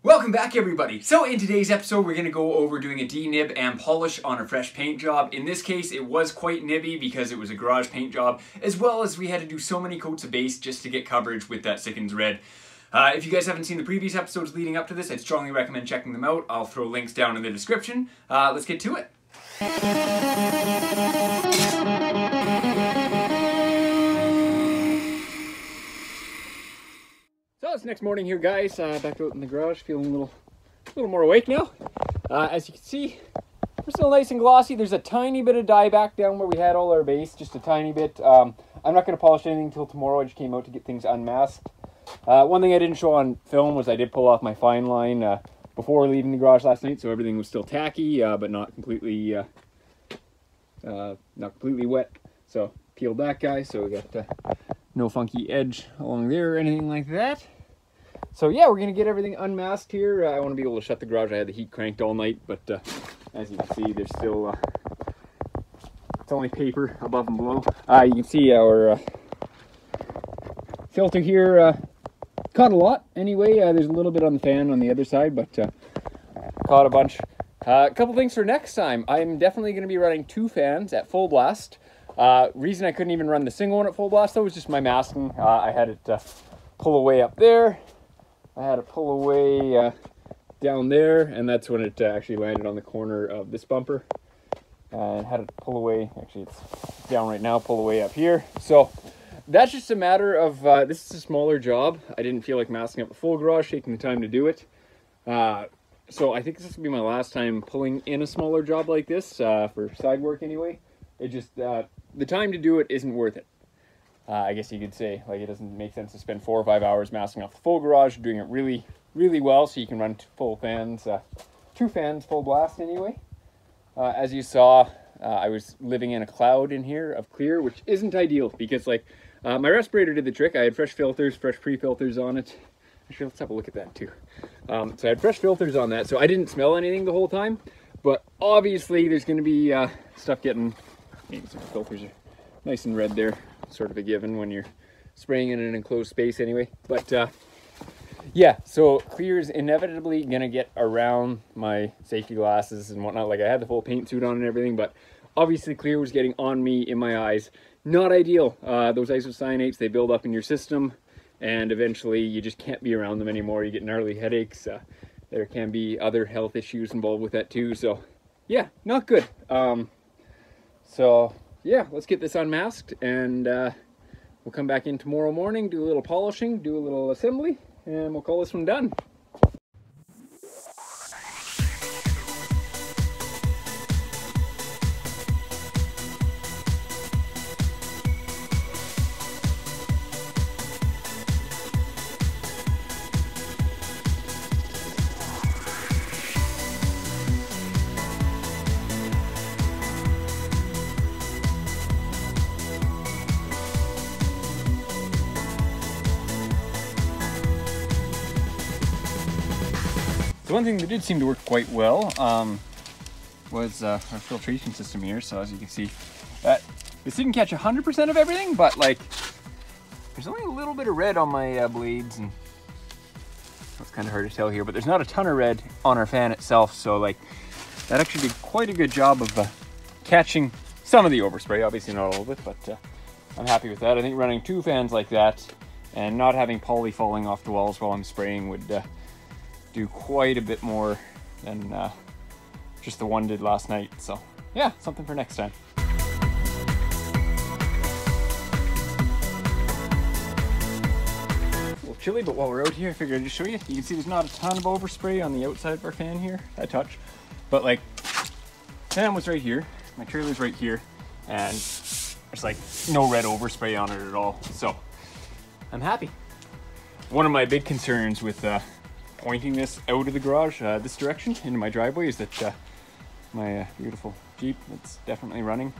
Welcome back, everybody. So in today's episode, we're going to go over doing a de-nib and polish on a fresh paint job. In this case, it was quite nibby because it was a garage paint job, as well as we had to do so many coats of base just to get coverage with that Sickens red. If you guys haven't seen the previous episodes leading up to this, I'd strongly recommend checking them out. I'll throw links down in the description. Let's get to it. So it's next morning here, guys. Back out in the garage, feeling a little more awake now. As you can see, we're still nice and glossy. There's a tiny bit of dye back down where we had all our base, just a tiny bit. I'm not going to polish anything until tomorrow. I just came out to get things unmasked. One thing I didn't show on film was I did pull off my fine line before leaving the garage last night, so everything was still tacky, but not completely wet. So peeled that guy, so we got no funky edge along there or anything like that. So yeah, we're gonna get everything unmasked here. I want to be able to shut the garage. I had the heat cranked all night, but as you can see, there's still it's only paper above and below. You can see our filter here caught a lot. Anyway, there's a little bit on the fan on the other side, but caught a bunch. A couple things for next time. I'm definitely going to be running 2 fans at full blast. Reason I couldn't even run the single one at full blast though was just my masking. I had it pull away up there. I had it pull away down there, and that's when it actually landed on the corner of this bumper. And had it pull away, actually it's down right now, pull away up here. So that's just a matter of, this is a smaller job. I didn't feel like masking up the full garage, taking the time to do it. So I think this will be my last time pulling in a smaller job like this, for side work anyway. It just, the time to do it isn't worth it. I guess you could say, like, it doesn't make sense to spend 4 or 5 hours masking off the full garage, doing it really, really well so you can run 2 fans full blast anyway. As you saw, I was living in a cloud in here of clear, which isn't ideal because, like, my respirator did the trick. I had fresh filters, fresh pre-filters on it. Actually, let's have a look at that too. So I had fresh filters on that, so I didn't smell anything the whole time. But obviously, there's going to be stuff getting... Maybe some filters are nice and red there. Sort of a given when you're spraying in an enclosed space anyway. But yeah, so clear is inevitably going to get around my safety glasses and whatnot. Like, I had the full paint suit on and everything, but obviously clear was getting on me in my eyes. Not ideal. Those isocyanates, they build up in your system, and eventually you just can't be around them anymore. You get gnarly headaches. There can be other health issues involved with that too. So yeah, not good. So yeah, let's get this unmasked, and we'll come back in tomorrow morning, do a little polishing, do a little assembly, and we'll call this one done. One thing that did seem to work quite well was our filtration system here. So as you can see, this didn't catch 100% of everything, but like there's only a little bit of red on my blades, and that's kind of hard to tell here, but there's not a ton of red on our fan itself. So like that actually did quite a good job of catching some of the overspray, obviously not all of it, but I'm happy with that. I think running 2 fans like that and not having poly falling off the walls while I'm spraying would do quite a bit more than just the one did last night. So yeah, something for next time. A little chilly, but while we're out here, I figured I'd just show you. You can see there's not a ton of overspray on the outside of our fan here, a touch, but like, fan was right here, my trailer's right here, and there's like no red overspray on it at all. So I'm happy. One of my big concerns with pointing this out of the garage this direction into my driveway is that my beautiful Jeep that's definitely running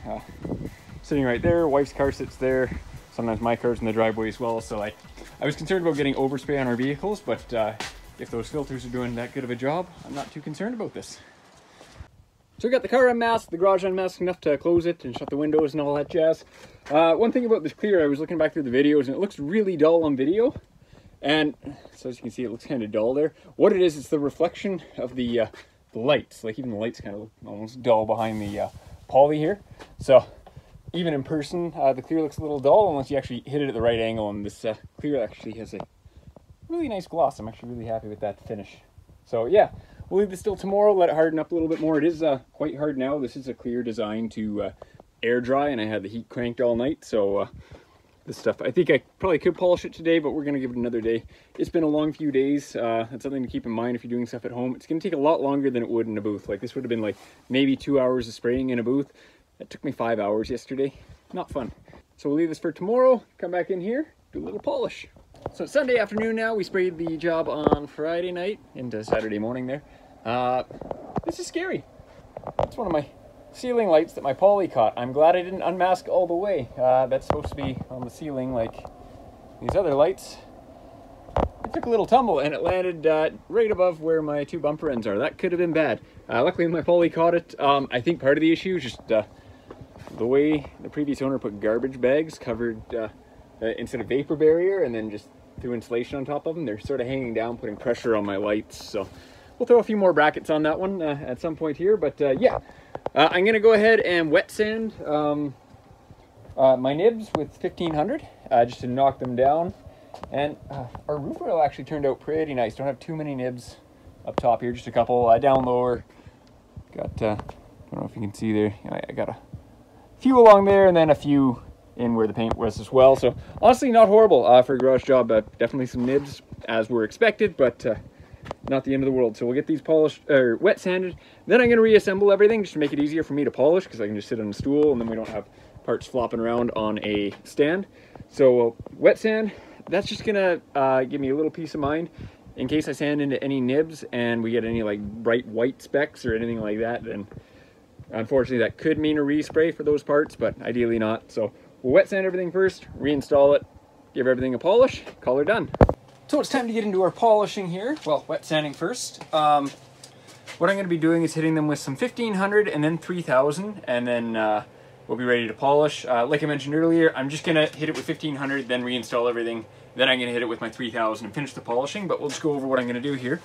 sitting right there, wife's car sits there, sometimes my car's in the driveway as well. So like, I was concerned about getting overspray on our vehicles, but if those filters are doing that good of a job, I'm not too concerned about this. So we got the car unmasked, the garage unmasked enough to close it and shut the windows and all that jazz. One thing about this clear, I was looking back through the videos and it looks really dull on video. And so as you can see, it looks kind of dull there. What it is, it's the reflection of the lights. Like even the lights kind of look almost dull behind the poly here. So even in person, the clear looks a little dull unless you actually hit it at the right angle. And this clear actually has a really nice gloss. I'm actually really happy with that finish. So yeah, we'll leave this till tomorrow, let it harden up a little bit more. It is quite hard now. This is a clear designed to air dry, and I had the heat cranked all night. So this stuff, I think I probably could polish it today, but we're going to give it another day. It's been a long few days. That's something to keep in mind if you're doing stuff at home. It's going to take a lot longer than it would in a booth. Like this would have been like maybe 2 hours of spraying in a booth. It took me 5 hours yesterday. Not fun. So we'll leave this for tomorrow, come back in here, do a little polish. So it's Sunday afternoon now. We sprayed the job on Friday night into Saturday morning there. This is scary. It's one of my ceiling lights that my poly caught. I'm glad I didn't unmask all the way. That's supposed to be on the ceiling like these other lights. It took a little tumble and it landed right above where my two bumper ends are. That could have been bad. Luckily my poly caught it. I think part of the issue is just the way the previous owner put garbage bags covered instead of vapor barrier, and then just threw insulation on top of them. They're sort of hanging down, putting pressure on my lights. So we'll throw a few more brackets on that one at some point here. But yeah, I'm gonna go ahead and wet sand my nibs with 1500 just to knock them down. And our roof rail actually turned out pretty nice. Don't have too many nibs up top here, just a couple down lower. Got I don't know if you can see there. I got a few along there, and then a few in where the paint was as well. So honestly, not horrible for a garage job. Definitely some nibs as were expected, but not the end of the world. So we'll get these polished or wet sanded. Then I'm going to reassemble everything just to make it easier for me to polish, because I can just sit on a stool and then we don't have parts flopping around on a stand. So wet sand, that's just gonna give me a little peace of mind in case I sand into any nibs and we get any like bright white specks or anything like that. Then unfortunately that could mean a respray for those parts, but ideally not. So we'll wet sand everything first, reinstall it, give everything a polish, call her done. So it's time to get into our polishing here. Well, wet sanding first. What I'm going to be doing is hitting them with some 1500 and then 3000, and then we'll be ready to polish. Like I mentioned earlier, I'm just going to hit it with 1500, then reinstall everything. Then I'm going to hit it with my 3000 and finish the polishing, but we'll just go over what I'm going to do here.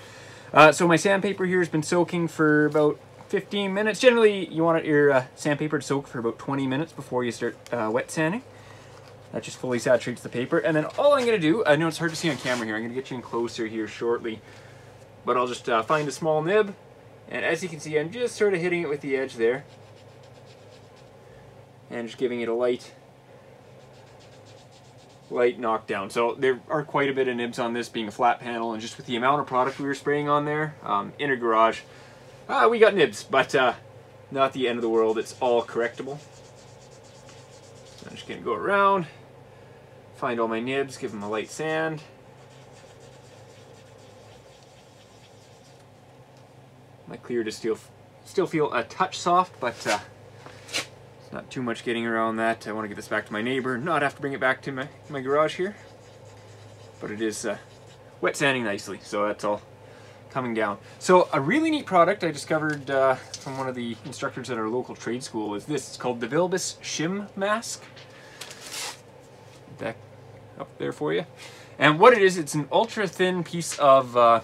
So my sandpaper here has been soaking for about 15 minutes. Generally, you want your sandpaper to soak for about 20 minutes before you start wet sanding. That just fully saturates the paper. And then all I'm going to do, I know it's hard to see on camera here, I'm going to get you in closer here shortly, but I'll just find a small nib, and as you can see, I'm just sort of hitting it with the edge there, and just giving it a light knockdown. So there are quite a bit of nibs on this, being a flat panel, and just with the amount of product we were spraying on there in a garage, we got nibs, but not the end of the world. It's all correctable. So I'm just going to go around, find all my nibs, give them a light sand. My clear to still feel a touch soft, but it's not too much getting around that. I want to get this back to my neighbor, not have to bring it back to my garage here. But it is wet sanding nicely, so that's all coming down. So a really neat product I discovered from one of the instructors at our local trade school is this. It's called the Vilbus Shim Mask. Back up there for you. And what it is, it's an ultra thin piece of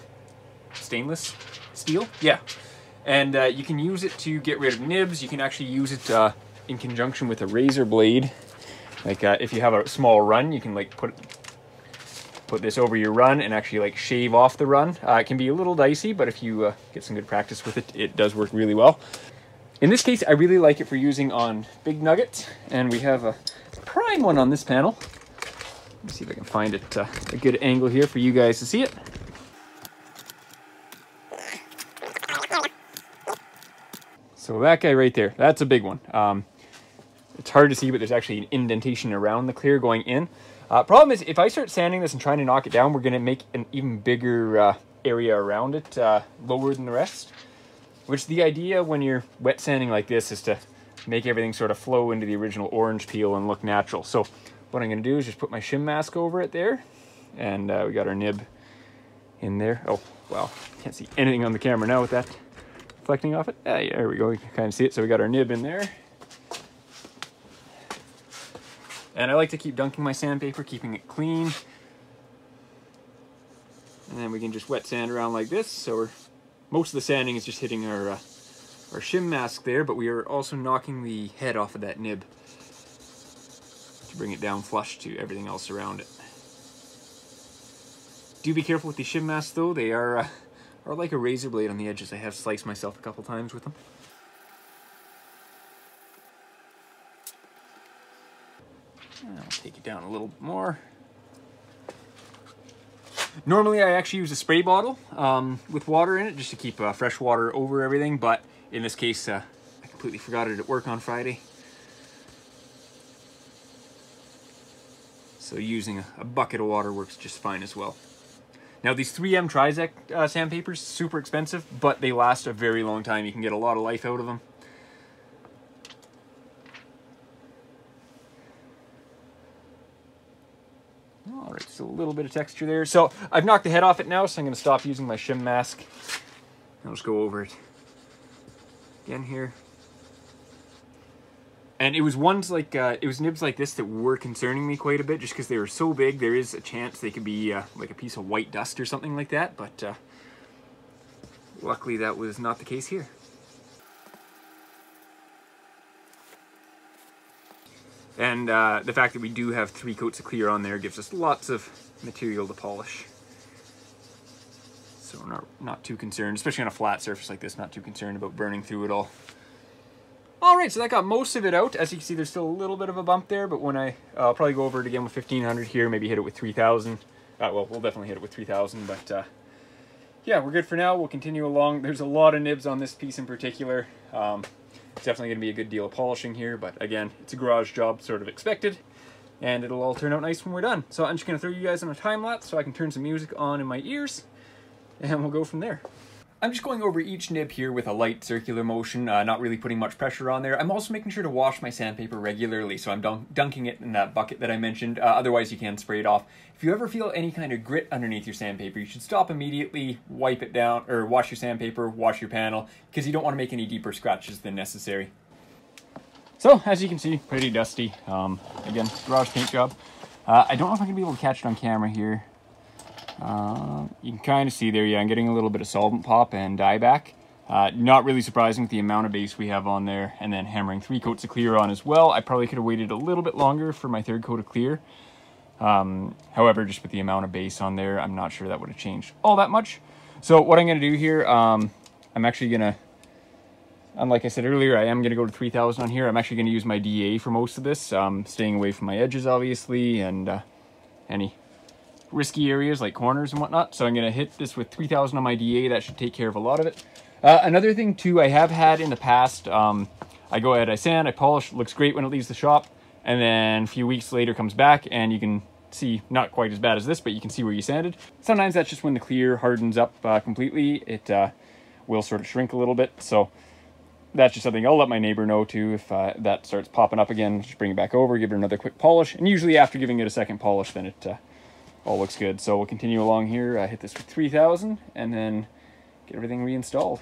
stainless steel. Yeah. And you can use it to get rid of nibs. You can actually use it in conjunction with a razor blade. Like if you have a small run, you can like put this over your run and actually like shave off the run. It can be a little dicey, but if you get some good practice with it, it does work really well. In this case, I really like it for using on big nuggets, and we have a prime one on this panel. Let me see if I can find it a good angle here for you guys to see it. So that guy right there, that's a big one. It's hard to see, but there's actually an indentation around the clear going in. Problem is, if I start sanding this and trying to knock it down, we're going to make an even bigger area around it, lower than the rest. Which the idea when you're wet sanding like this is to make everything sort of flow into the original orange peel and look natural. So what I'm going to do is just put my shim mask over it there, and we got our nib in there. Oh, wow, can't see anything on the camera now with that reflecting off it. There we go, you can kind of see it. So we got our nib in there. And I like to keep dunking my sandpaper, keeping it clean. And then we can just wet sand around like this. So most of the sanding is just hitting our shim mask there, but we are also knocking the head off of that nib to bring it down flush to everything else around it. Do be careful with these shim masks though, they are like a razor blade on the edges. I have sliced myself a couple times with them. And I'll take it down a little bit more. Normally I actually use a spray bottle with water in it just to keep fresh water over everything, but in this case I completely forgot it at work on Friday. So using a bucket of water works just fine as well. Now these 3M Trizec sandpapers, super expensive, but they last a very long time. You can get a lot of life out of them. All right, just a little bit of texture there. So I've knocked the head off it now, so I'm going to stop using my shim mask. I'll just go over it again here. And it was nibs like this that were concerning me quite a bit, just because they were so big. There is a chance they could be like a piece of white dust or something like that, but luckily that was not the case here. And the fact that we do have 3 coats of clear on there gives us lots of material to polish. So we're not too concerned, especially on a flat surface like this, not too concerned about burning through it all. Alright, so that got most of it out. As you can see, there's still a little bit of a bump there, but when I'll probably go over it again with 1500 here, maybe hit it with 3000. Well, we'll definitely hit it with 3000, but yeah, we're good for now. We'll continue along. There's a lot of nibs on this piece in particular. It's definitely going to be a good deal of polishing here, but again, it's a garage job, sort of expected, and it'll all turn out nice when we're done. So I'm just going to throw you guys on a time lapse so I can turn some music on in my ears, and we'll go from there. I'm just going over each nib here with a light circular motion, not really putting much pressure on there. I'm also making sure to wash my sandpaper regularly, so I'm dunking it in that bucket that I mentioned. Otherwise, you can spray it off. If you ever feel any kind of grit underneath your sandpaper, you should stop immediately, wipe it down, or wash your sandpaper, wash your panel, because you don't want to make any deeper scratches than necessary. So, as you can see, pretty dusty. Again, garage paint job. I don't know if I'm going to be able to catch it on camera here. You can kind of see there, yeah, I'm getting a little bit of solvent pop and dieback. Not really surprising with the amount of base we have on there, and then hammering 3 coats of clear on as well. I probably could have waited a little bit longer for my 3rd coat of clear. However, just with the amount of base on there, I'm not sure that would have changed all that much. So what I'm going to do here, I'm actually going to, like I said earlier, I am going to go to 3000 on here. I'm actually going to use my DA for most of this, staying away from my edges, obviously, and any risky areas like corners and whatnot. So I'm going to hit this with 3000 on my DA. That should take care of a lot of it. Another thing too, I have had in the past, I go ahead, I sand, I polish, looks great when it leaves the shop, and then a few weeks later comes back and you can see, not quite as bad as this, but you can see where you sanded. Sometimes that's just when the clear hardens up completely. It will sort of shrink a little bit. So that's just something I'll let my neighbor know too. If that starts popping up again, just bring it back over, give it another quick polish. And usually after giving it a second polish, then it all looks good. So we'll continue along here. I hit this with 3000 and then get everything reinstalled.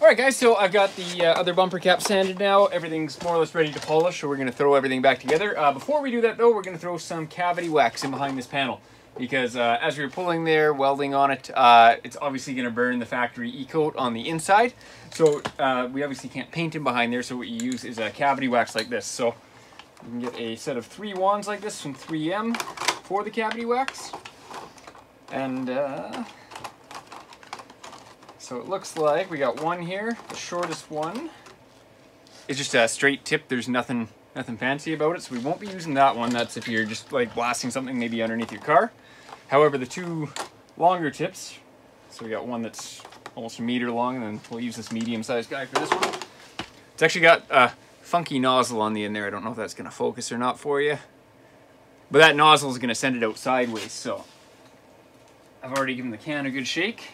Alright guys, so I've got the other bumper cap sanded now. Everything's more or less ready to polish, so we're going to throw everything back together. Before we do that though, we're going to throw some cavity wax in behind this panel. Because as we were pulling there, welding on it, it's obviously going to burn the factory E-coat on the inside. So we obviously can't paint in behind there, so what you use is a cavity wax like this. So you can get a set of 3 wands like this from 3M for the cavity wax. And so it looks like we got one here, the shortest one. It's just a straight tip, there's nothing Nothing fancy about it, so we won't be using that one. That's if you're just like blasting something maybe underneath your car. However, the two longer tips, so we got one that's almost a meter long, and then we'll use this medium-sized guy for this one. It's actually got a funky nozzle on the end there. I don't know if that's going to focus or not for you. But that nozzle is going to send it out sideways, so I've already given the can a good shake.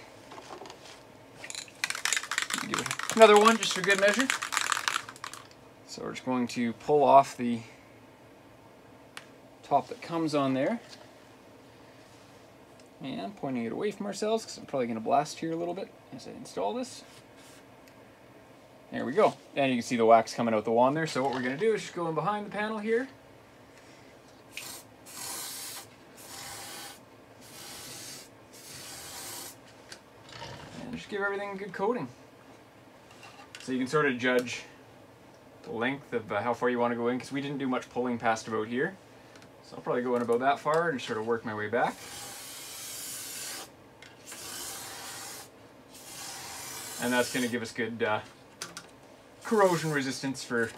Give it another one just for good measure. So we're just going to pull off the top that comes on there. And pointing it away from ourselves, because I'm probably going to blast here a little bit as I install this. There we go. And you can see the wax coming out the wand there. So what we're going to do is just go in behind the panel here. And just give everything a good coating. So you can sort of judge the length of how far you want to go in, because we didn't do much pulling past about here. So I'll probably go in about that far and sort of work my way back. And that's going to give us good corrosion resistance for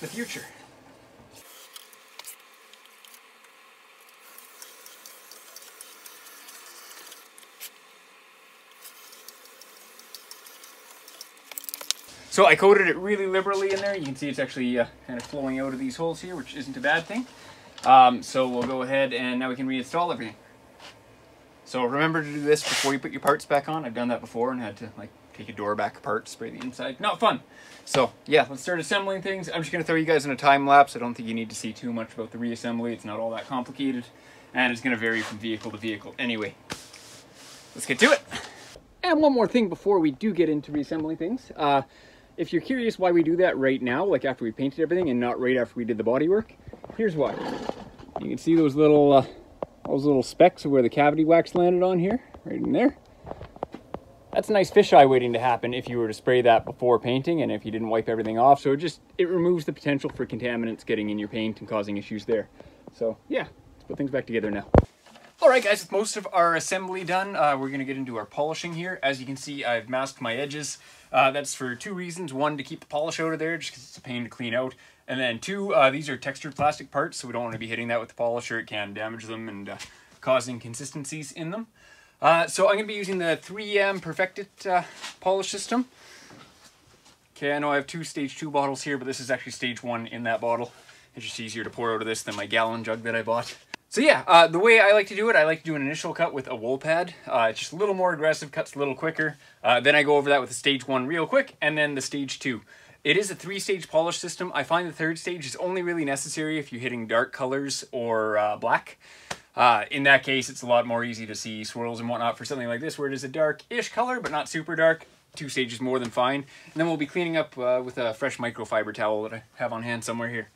the future. So I coated it really liberally in there. You can see it's actually kind of flowing out of these holes here, which isn't a bad thing. So we'll go ahead and now we can reinstall everything. So remember to do this before you put your parts back on. I've done that before and had to like take a door back apart, spray the inside. Not fun. So yeah, let's start assembling things. I'm just going to throw you guys in a time lapse. I don't think you need to see too much about the reassembly. It's not all that complicated, and it's going to vary from vehicle to vehicle. Anyway, let's get to it. And one more thing before we do get into reassembling things. If you're curious why we do that right now, like after we painted everything and not right after we did the body work, here's why. You can see those little specks of where the cavity wax landed on here, right in there. That's a nice fisheye waiting to happen if you were to spray that before painting and if you didn't wipe everything off. So it removes the potential for contaminants getting in your paint and causing issues there. So yeah, let's put things back together now. Alright guys, with most of our assembly done, we're going to get into our polishing here. As you can see, I've masked my edges. That's for two reasons. One, to keep the polish out of there, just because it's a pain to clean out. And then two, these are textured plastic parts, so we don't want to be hitting that with the polisher. It can damage them and cause inconsistencies in them. So I'm going to be using the 3M Perfected polish system. Okay, I know I have two stage 2 bottles here, but this is actually stage 1 in that bottle. It's just easier to pour out of this than my gallon jug that I bought. So yeah, the way I like to do it, I like to do an initial cut with a wool pad. It's just a little more aggressive, cuts a little quicker. Then I go over that with the stage 1 real quick, and then the stage 2. It is a 3-stage polish system. I find the 3rd stage is only really necessary if you're hitting dark colors or black. In that case, it's a lot more easy to see swirls and whatnot for something like this, where it is a dark-ish color, but not super dark. 2 stages more than fine. And then we'll be cleaning up with a fresh microfiber towel that I have on hand somewhere here.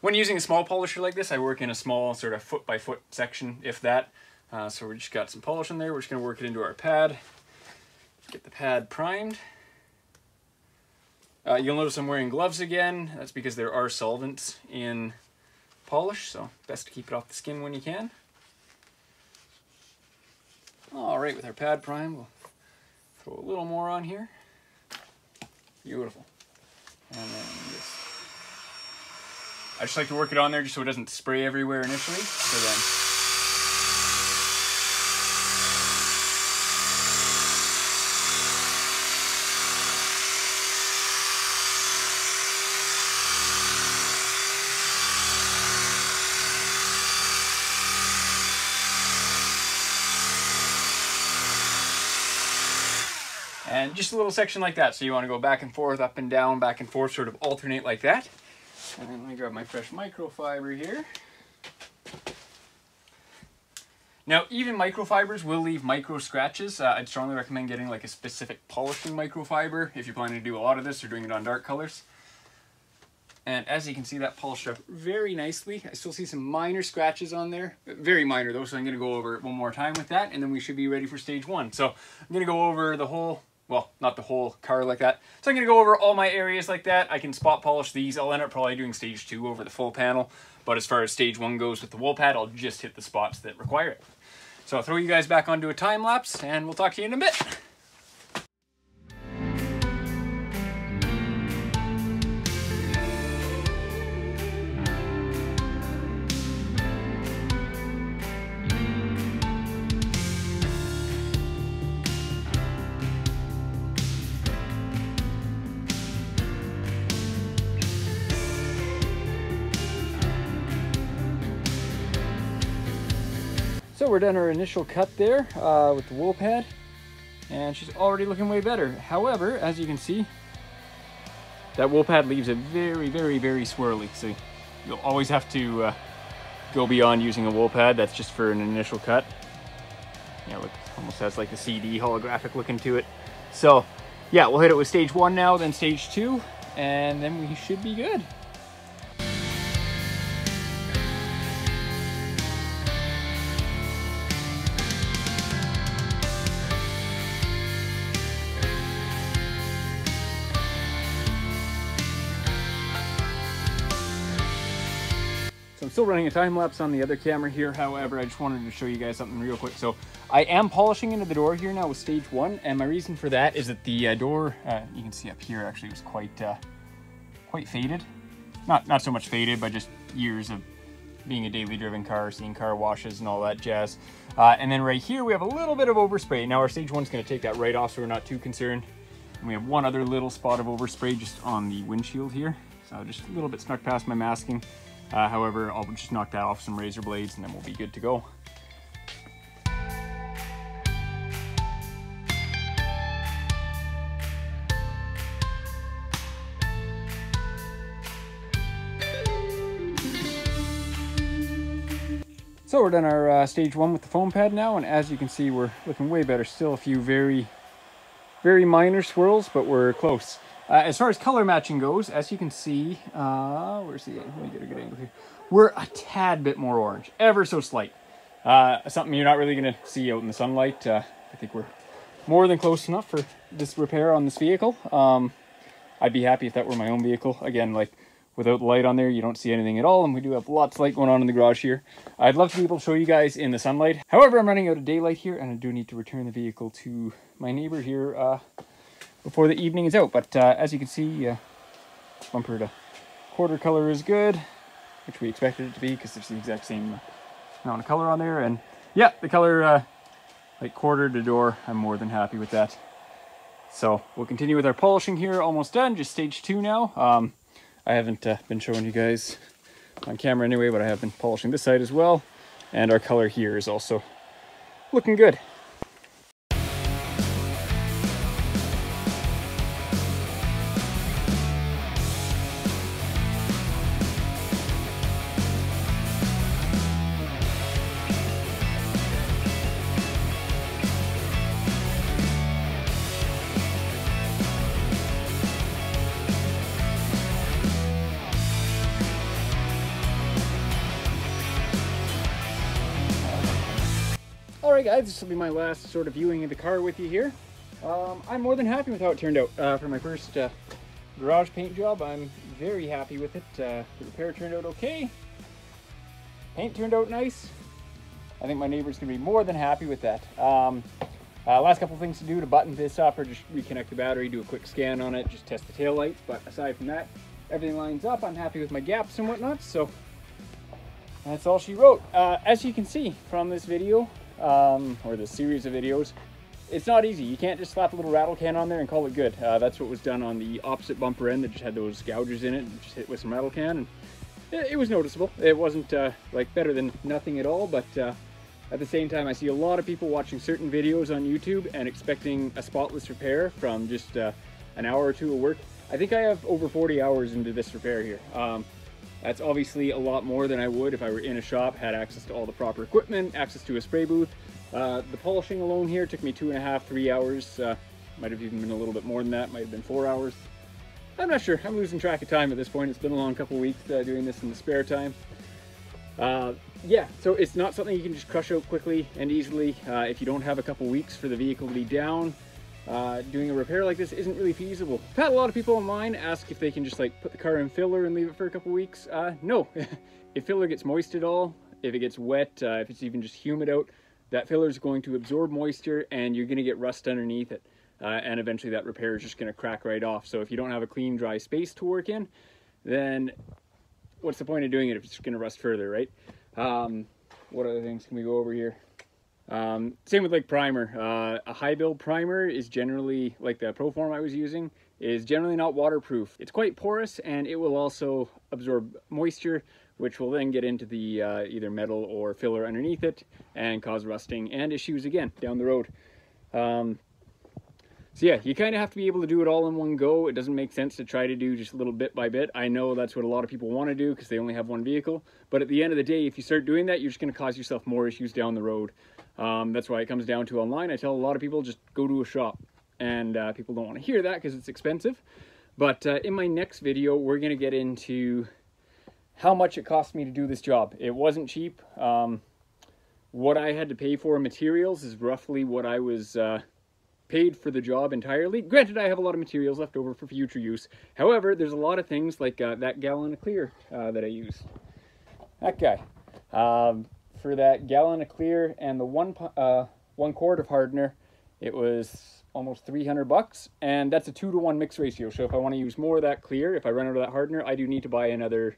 When using a small polisher like this, I work in a small sort of foot-by-foot section, if that. So we just got some polish in there. We're just going to work it into our pad. Get the pad primed. You'll notice I'm wearing gloves again. That's because there are solvents in polish, so best to keep it off the skin when you can. Alright, with our pad prime, we'll throw a little more on here. Beautiful. And then this. I just like to work it on there just so it doesn't spray everywhere initially. So then and just a little section like that. So you want to go back and forth, up and down, back and forth, sort of alternate like that. And then let me grab my fresh microfiber here. Now, even microfibers will leave micro scratches. I'd strongly recommend getting like a specific polishing microfiber if you're planning to do a lot of this or doing it on dark colors. And as you can see, that polished up very nicely. I still see some minor scratches on there. Very minor though, so I'm going to go over it one more time with that, and then we should be ready for stage 1. So I'm going to go over the whole, well, not the whole car like that. So I'm going to go over all my areas like that. I can spot polish these. I'll end up probably doing stage 2 over the full panel. But as far as stage 1 goes with the wool pad, I'll just hit the spots that require it. So I'll throw you guys back onto a time lapse, and we'll talk to you in a bit. So we're done our initial cut there with the wool pad, and she's already looking way better. However, as you can see, that wool pad leaves it very, very, very swirly. So you'll always have to go beyond using a wool pad. That's just for an initial cut. Yeah, look, almost has like a CD holographic looking to it. So yeah, we'll hit it with stage 1 now, then stage 2, and then we should be good. So I'm still running a time lapse on the other camera here. However, I just wanted to show you guys something real quick. So I am polishing into the door here now with stage 1, and my reason for that is that the door, you can see up here, actually was quite faded. Not so much faded, but just years of being a daily driven car, seeing car washes and all that jazz. And then right here we have a little bit of overspray. Now our stage 1's going to take that right off, so we're not too concerned. And we have one other little spot of overspray just on the windshield here, so just a little bit snuck past my masking. However, I'll just knock that off with some razor blades and then we'll be good to go. So we're done our stage 1 with the foam pad now, and as you can see, we're looking way better. Still a few very, very minor swirls, but we're close. As far as color matching goes, as you can see, where's the, let me get a good angle here. We're a tad bit more orange, ever so slight. Something you're not really gonna see out in the sunlight. I think we're more than close enough for this repair on this vehicle. I'd be happy if that were my own vehicle. Again, like without the light on there, you don't see anything at all, and we do have lots of light going on in the garage here. I'd love to be able to show you guys in the sunlight. However, I'm running out of daylight here, and I do need to return the vehicle to my neighbor here before the evening is out. But as you can see, bumper to quarter color is good, which we expected it to be because there's the exact same amount of color on there. And yeah, the color like quarter to door, I'm more than happy with that. So we'll continue with our polishing here. Almost done, just stage 2 now. I haven't been showing you guys on camera anyway, but I have been polishing this side as well. And our color here is also looking good. Alright guys, this will be my last sort of viewing of the car with you here. I'm more than happy with how it turned out. For my first garage paint job, I'm very happy with it. The repair turned out okay. Paint turned out nice. I think my neighbor's going to be more than happy with that. Last couple things to do to button this up or just reconnect the battery, do a quick scan on it, just test the tail lights. But aside from that, everything lines up. I'm happy with my gaps and whatnot, so that's all she wrote. As you can see from this video, or the series of videos, it's not easy. You can't just slap a little rattle can on there and call it good. That's what was done on the opposite bumper end that just had those gougers in it, and just hit with some rattle can, and it was noticeable. It wasn't like better than nothing at all, but at the same time, I see a lot of people watching certain videos on YouTube and expecting a spotless repair from just an hour or two of work. I think I have over 40 hours into this repair here. That's obviously a lot more than I would if I were in a shop, had access to all the proper equipment, access to a spray booth. The polishing alone here took me 2.5, 3 hours. Might have even been a little bit more than that, might have been 4 hours. I'm not sure, I'm losing track of time at this point. It's been a long couple weeks doing this in the spare time. Yeah, so it's not something you can just crush out quickly and easily. If you don't have a couple weeks for the vehicle to be down, doing a repair like this isn't really feasible. I've had a lot of people online ask if they can just like put the car in filler and leave it for a couple weeks. No, if filler gets moist at all, if it gets wet, if it's even just humid out, that filler is going to absorb moisture and you're going to get rust underneath it. And eventually that repair is just going to crack right off. So if you don't have a clean, dry space to work in, then what's the point of doing it if it's going to rust further, right? What other things can we go over here? Same with like primer. A high build primer is generally, like the Proform I was using, is generally not waterproof. It's quite porous and it will also absorb moisture, which will then get into the either metal or filler underneath it and cause rusting and issues again down the road. So yeah, you kind of have to be able to do it all in one go. It doesn't make sense to try to do just a little bit by bit. I know that's what a lot of people want to do because they only have one vehicle. But at the end of the day, if you start doing that, you're just going to cause yourself more issues down the road. That's why it comes down to online. I tell a lot of people just go to a shop. And people don't want to hear that because it's expensive. But in my next video, we're going to get into how much it cost me to do this job. It wasn't cheap. What I had to pay for materials is roughly what I was paid for the job entirely. Granted, I have a lot of materials left over for future use. However, there's a lot of things like that gallon of clear that I used. That guy. For that gallon of clear and the 1 quart of hardener, it was almost $300, and that's a 2-to-1 mix ratio. So if I want to use more of that clear, if I run out of that hardener, I do need to buy another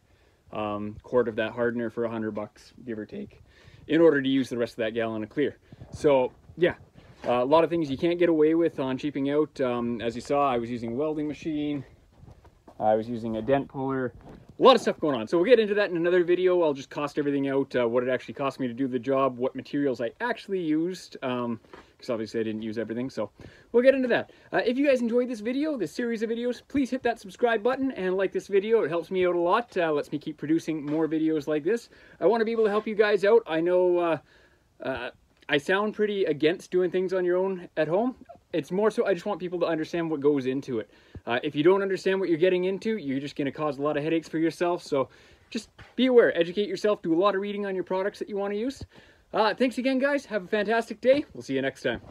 quart of that hardener for $100, give or take, in order to use the rest of that gallon of clear. So yeah, a lot of things you can't get away with on cheaping out. As you saw, I was using a welding machine, I was using a dent puller, a lot of stuff going on. So we'll get into that in another video. I'll just cost everything out, what it actually cost me to do the job, what materials I actually used, because obviously I didn't use everything. So we'll get into that. If you guys enjoyed this video, this series of videos, please hit that subscribe button and like this video. It helps me out a lot, lets me keep producing more videos like this. I want to be able to help you guys out. I know I sound pretty against doing things on your own at home. It's more so I just want people to understand what goes into it. If you don't understand what you're getting into, you're just going to cause a lot of headaches for yourself. So just be aware, educate yourself, do a lot of reading on your products that you want to use. Thanks again, guys. Have a fantastic day. We'll see you next time.